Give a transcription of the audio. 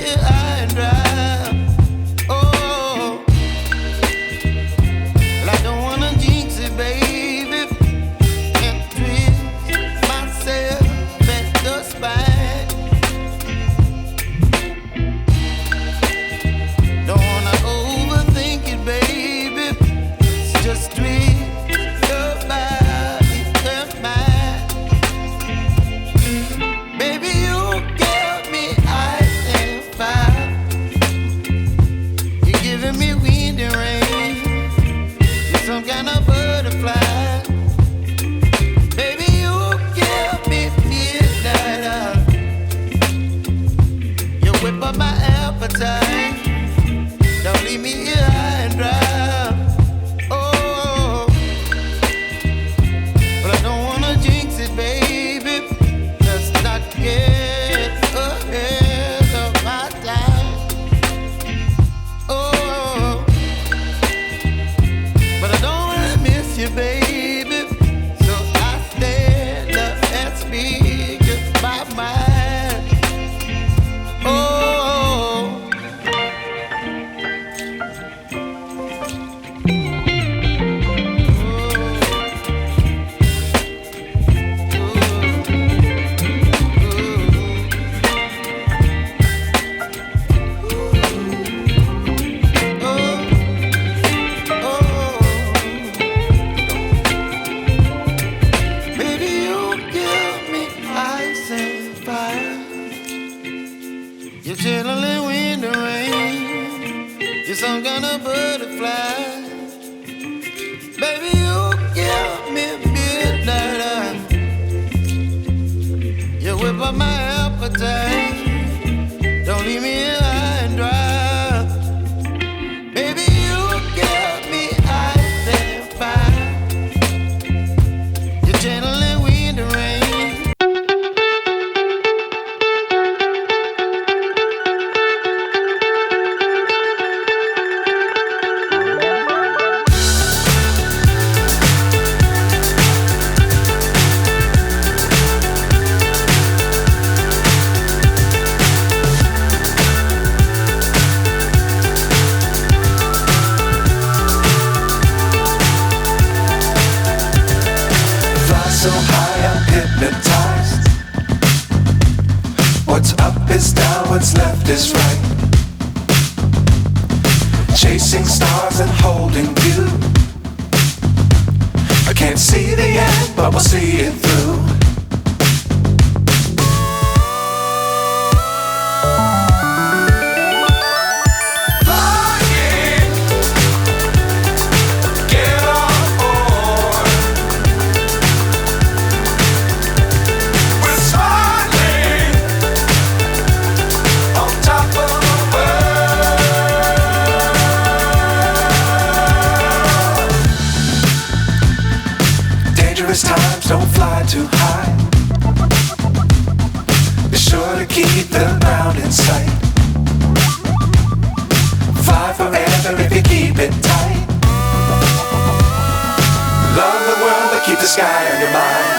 here high and dry. Oh, well, I don't wanna jinx it, baby, and twist myself at the spine. Don't wanna overthink it, baby. It's just twist your body and mine. Baby, you give me ice and fire. You're giving me wind and rain. You're some kind of butterfly. Baby, you give me midnight. You whip up my appetite. Don't leave me here high and dry. Oh, but I don't wanna jinx it, baby. Let's not get ahead of my time. Oh, but I don't wanna miss you, baby. So I stand up and speak just my mind. Oh. Baby, you give me ice and fire. You're channeling wind and rain. You're some kind of butterfly. Baby, you give me midnight. You whip up my appetite. Don't leave me here high and dry. Baby, you give me ice and fire. You're channeling wind and rain. Fly so high, I'm hypnotized. What's up is down, what's left is right. Chasing stars and holding you. I can't see the end, but we'll see it through. Flying, get on board. We're smiling on top of the world. Dangerous times, don't fly too high. Be sure to keep the ground in sight. Fly forever if you keep it tight. Love the world, but keep the sky on your mind.